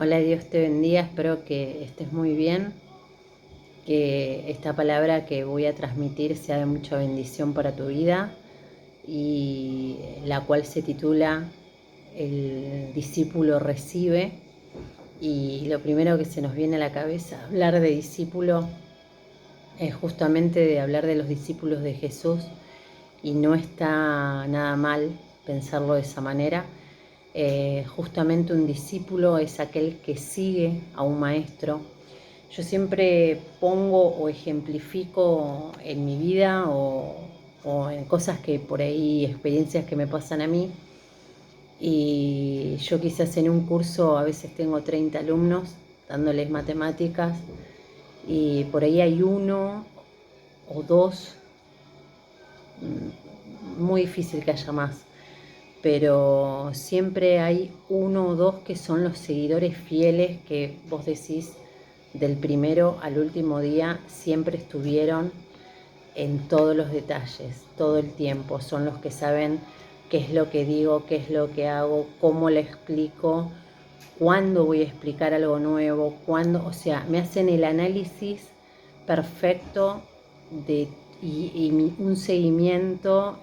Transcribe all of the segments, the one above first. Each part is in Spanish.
Hola, Dios te bendiga, espero que estés muy bien, que esta palabra que voy a transmitir sea de mucha bendición para tu vida y la cual se titula El discípulo recibe. Y lo primero que se nos viene a la cabeza hablar de discípulo es justamente de hablar de los discípulos de Jesús, y no está nada mal pensarlo de esa manera. Justamente un discípulo es aquel que sigue a un maestro. Yo siempre pongo o ejemplifico en mi vida o en cosas que por ahí, experiencias que me pasan a mí. Y yo quizás en un curso a veces tengo 30 alumnos dándoles matemáticas, y por ahí hay uno o dos, muy difícil que haya más, pero siempre hay uno o dos que son los seguidores fieles que vos decís, del primero al último día siempre estuvieron en todos los detalles, todo el tiempo. Son los que saben qué es lo que digo, qué es lo que hago, cómo le explico, cuándo voy a explicar algo nuevo, cuándo, o sea, me hacen el análisis perfecto de, y un seguimiento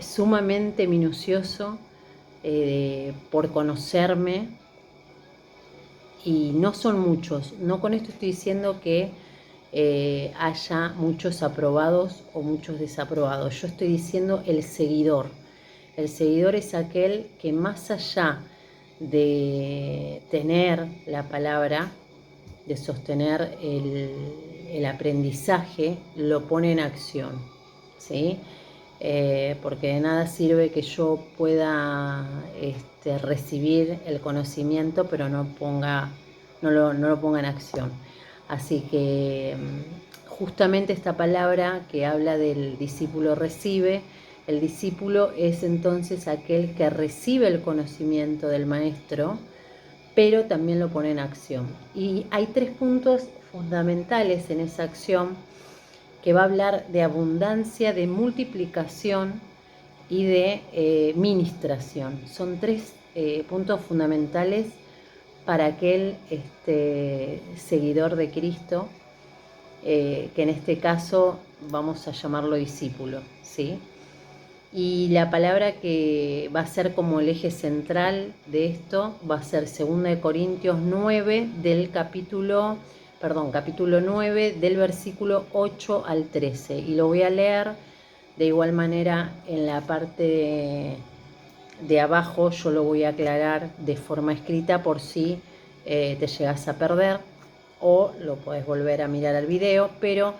sumamente minucioso por conocerme. Y no son muchos, no con esto estoy diciendo que haya muchos aprobados o muchos desaprobados. Yo estoy diciendo el seguidor. El seguidor es aquel que, más allá de tener la palabra, de sostener el aprendizaje, lo pone en acción, ¿sí? Porque de nada sirve que yo pueda recibir el conocimiento, pero no lo ponga en acción. Así que justamente esta palabra que habla del discípulo recibe, el discípulo es entonces aquel que recibe el conocimiento del maestro, pero también lo pone en acción. Y hay 3 puntos fundamentales en esa acción, que va a hablar de abundancia, de multiplicación y de ministración. Son 3 puntos fundamentales para aquel seguidor de Cristo, que en este caso vamos a llamarlo discípulo, ¿sí? Y la palabra que va a ser como el eje central de esto va a ser 2 Corintios 9 del capítulo 9 del versículo 8 al 13. Y lo voy a leer de igual manera en la parte de abajo. Yo lo voy a aclarar de forma escrita por si te llegas a perder, o lo podés volver a mirar al video, pero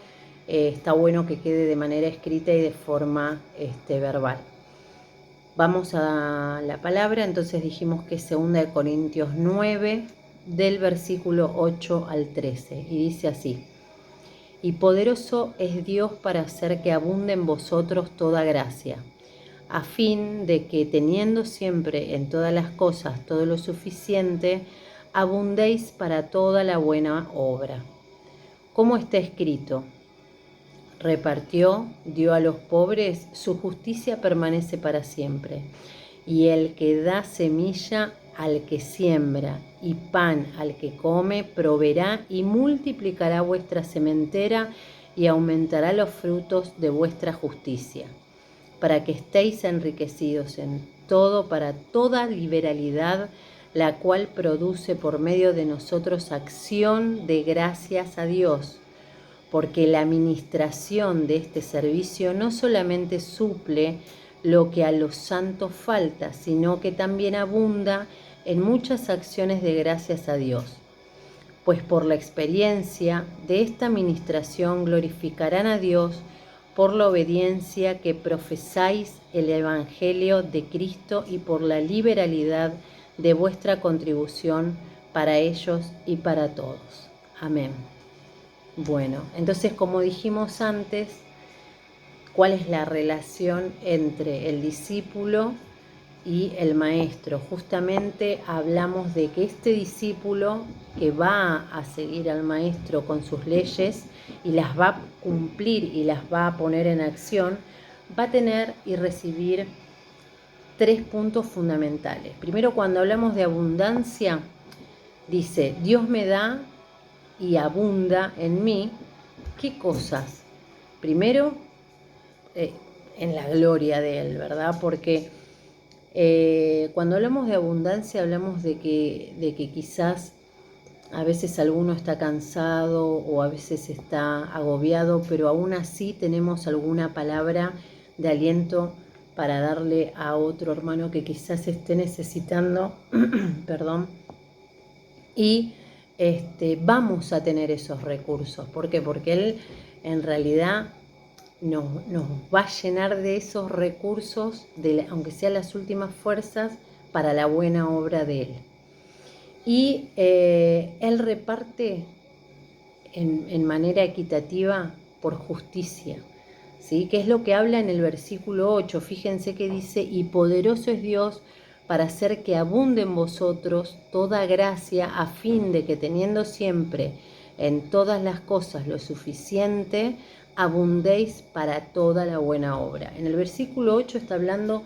está bueno que quede de manera escrita y de forma verbal. Vamos a la palabra. Entonces dijimos que es 2 Corintios 9 del versículo 8 al 13, y dice así: y poderoso es Dios para hacer que abunde en vosotros toda gracia, a fin de que, teniendo siempre en todas las cosas todo lo suficiente, abundéis para toda la buena obra. Como está escrito: repartió, dio a los pobres, su justicia permanece para siempre. Y el que da semilla al que siembra y pan al que come, proveerá y multiplicará vuestra sementera y aumentará los frutos de vuestra justicia, para que estéis enriquecidos en todo para toda liberalidad, la cual produce por medio de nosotros acción de gracias a Dios, porque la administración de este servicio no solamente suple lo que a los santos falta, sino que también abunda en muchas acciones de gracias a Dios. Pues por la experiencia de esta administración glorificarán a Dios por la obediencia que profesáis el Evangelio de Cristo y por la liberalidad de vuestra contribución para ellos y para todos. Amén. Bueno, entonces, como dijimos antes, ¿cuál es la relación entre el discípulo y el maestro? Justamente hablamos de que este discípulo, que va a seguir al maestro con sus leyes y las va a cumplir y las va a poner en acción, va a tener y recibir 3 puntos fundamentales. Primero, cuando hablamos de abundancia, dice, Dios me da y abunda en mí. ¿Qué cosas? Primero, en la gloria de Él, ¿verdad? Porque cuando hablamos de abundancia hablamos de que quizás a veces alguno está cansado o a veces está agobiado, pero aún así tenemos alguna palabra de aliento para darle a otro hermano que quizás esté necesitando, perdón, y vamos a tener esos recursos. ¿Por qué? Porque Él en realidad nos va a llenar de esos recursos, aunque sean las últimas fuerzas, para la buena obra de Él. Y Él reparte en manera equitativa por justicia, ¿sí? Que es lo que habla en el versículo 8. Fíjense que dice, y poderoso es Dios para hacer que abunde en vosotros toda gracia, a fin de que teniendo siempre en todas las cosas lo suficiente, abundéis para toda la buena obra. En el versículo 8 está hablando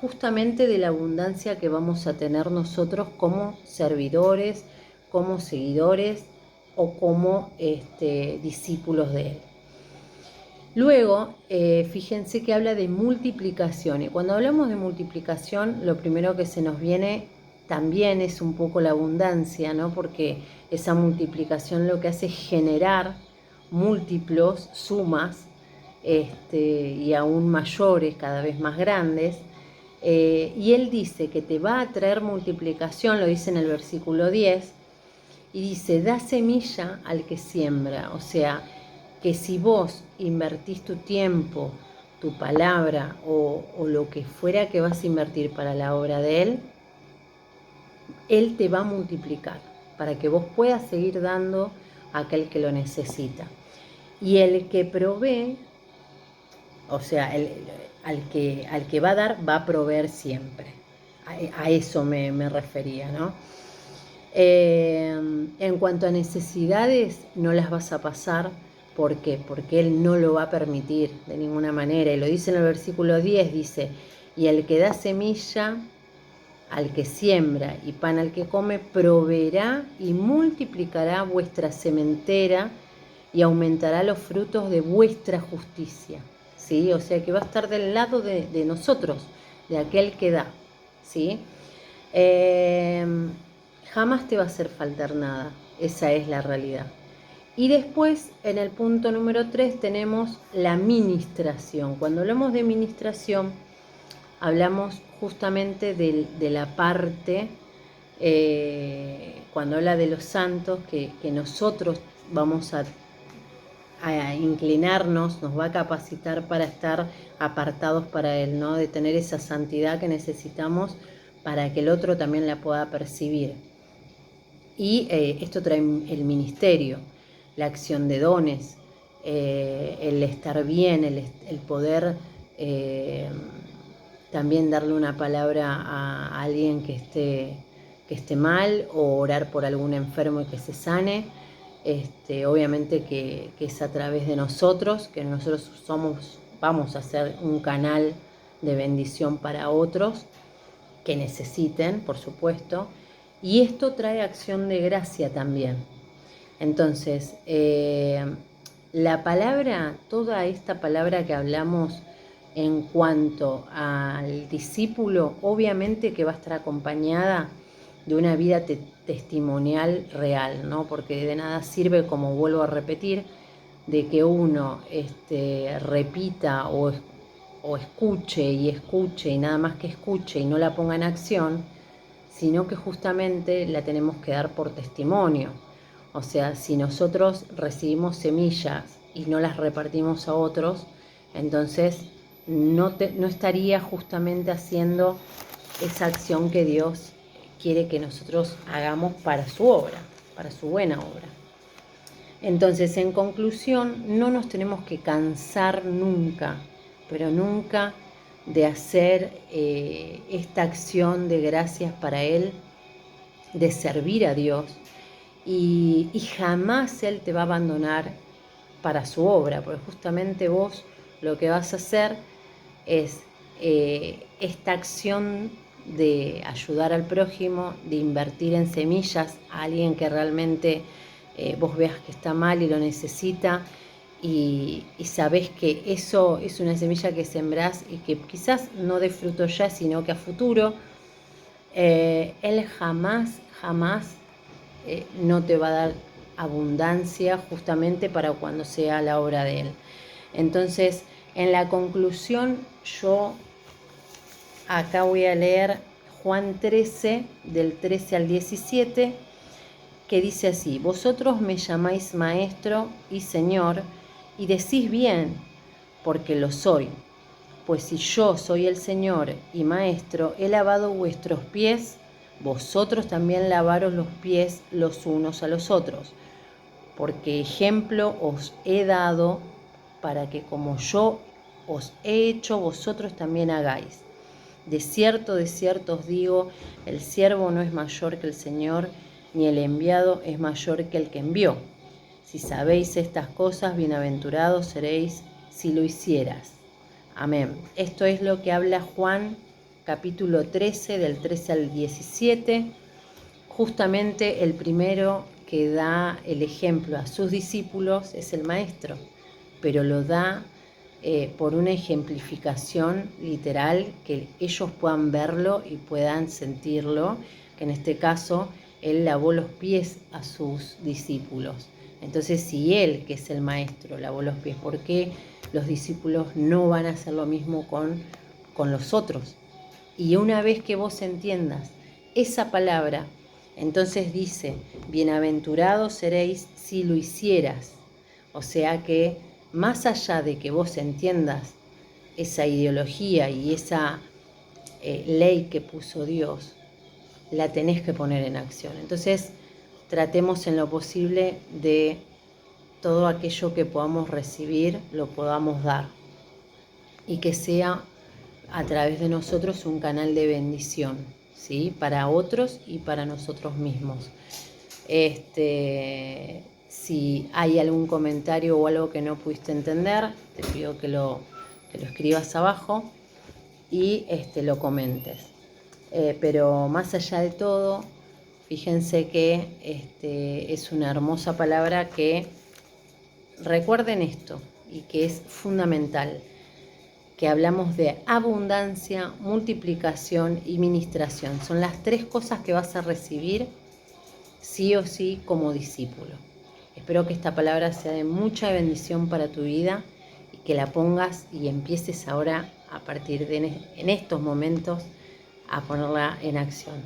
justamente de la abundancia que vamos a tener nosotros como servidores, como seguidores o como discípulos de Él. Luego, fíjense que habla de multiplicación, y cuando hablamos de multiplicación, lo primero que se nos viene también es un poco la abundancia, ¿no? Porque esa multiplicación lo que hace es generar múltiplos, sumas, y aún mayores, cada vez más grandes. Y Él dice que te va a traer multiplicación, lo dice en el versículo 10, y dice, da semilla al que siembra. O sea, que si vos invertís tu tiempo, tu palabra o lo que fuera que vas a invertir para la obra de Él te va a multiplicar para que vos puedas seguir dando a aquel que lo necesita. Y el que provee, o sea, al que va a dar, va a proveer siempre. A eso me refería, ¿no? En cuanto a necesidades, no las vas a pasar. ¿Por qué? Porque Él no lo va a permitir de ninguna manera. Y lo dice en el versículo 10, dice, y el que da semilla al que siembra y pan al que come, proveerá y multiplicará vuestra sementera y aumentará los frutos de vuestra justicia. ¿Sí? O sea que va a estar del lado de nosotros, de aquel que da. ¿Sí? Jamás te va a hacer faltar nada, esa es la realidad. Y después, en el punto número 3, tenemos la ministración. Cuando hablamos de ministración, hablamos justamente de la parte, cuando habla de los santos, que nosotros vamos a inclinarnos, nos va a capacitar para estar apartados para Él, ¿no? De tener esa santidad que necesitamos para que el otro también la pueda percibir. Y esto trae el ministerio, la acción de dones, el estar bien, el poder también darle una palabra a alguien que esté mal, o orar por algún enfermo y que se sane. Obviamente que es a través de nosotros, que nosotros vamos a ser un canal de bendición para otros que necesiten, por supuesto. Y esto trae acción de gracia también. Entonces, la palabra, toda esta palabra que hablamos en cuanto al discípulo, obviamente que va a estar acompañada de una vida testimonial real, ¿no? Porque de nada sirve, como vuelvo a repetir, de que uno repita o escuche y nada más que escuche y no la ponga en acción, sino que justamente la tenemos que dar por testimonio. O sea, si nosotros recibimos semillas y no las repartimos a otros, entonces no estaría justamente haciendo esa acción que Dios quiere que nosotros hagamos para su obra, para su buena obra. Entonces, en conclusión, no nos tenemos que cansar nunca, pero nunca, de hacer esta acción de gracias para Él, de servir a Dios, y jamás Él te va a abandonar para su obra, porque justamente vos lo que vas a hacer es esta acción de ayudar al prójimo, de invertir en semillas a alguien que realmente vos veas que está mal y lo necesita, y sabés que eso es una semilla que sembrás y que quizás no dé fruto ya, sino que a futuro, Él jamás, jamás no te va a dar abundancia justamente para cuando sea la obra de Él. Entonces, en la conclusión, yo acá voy a leer Juan 13, del 13 al 17, que dice así: vosotros me llamáis maestro y señor, y decís bien, porque lo soy. Pues si yo soy el Señor y maestro, he lavado vuestros pies, vosotros también lavaros los pies los unos a los otros, porque ejemplo os he dado para que como yo os he hecho, vosotros también hagáis. De cierto os digo, el siervo no es mayor que el Señor, ni el enviado es mayor que el que envió. Si sabéis estas cosas, bienaventurados seréis si lo hicieras. Amén. Esto es lo que habla Juan, capítulo 13, del 13 al 17. Justamente el primero que da el ejemplo a sus discípulos es el maestro, pero lo da por una ejemplificación literal, que ellos puedan verlo y puedan sentirlo, que en este caso él lavó los pies a sus discípulos. Entonces, si él, que es el maestro, lavó los pies, ¿por qué los discípulos no van a hacer lo mismo con los otros? Y una vez que vos entiendas esa palabra, entonces dice, bienaventurados seréis si lo hicieras. O sea que más allá de que vos entiendas esa ideología y esa ley que puso Dios, la tenés que poner en acción. Entonces, tratemos en lo posible de todo aquello que podamos recibir, lo podamos dar. Y que sea a través de nosotros un canal de bendición, ¿sí? Para otros y para nosotros mismos. Si hay algún comentario o algo que no pudiste entender, te pido que lo escribas abajo y lo comentes. Pero más allá de todo, fíjense que es una hermosa palabra que recuerden esto y que es fundamental, que hablamos de abundancia, multiplicación y ministración. Son las tres cosas que vas a recibir sí o sí como discípulo. Espero que esta palabra sea de mucha bendición para tu vida y que la pongas y empieces ahora, a partir de en estos momentos, a ponerla en acción.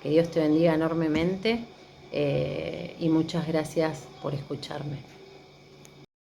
Que Dios te bendiga enormemente y muchas gracias por escucharme.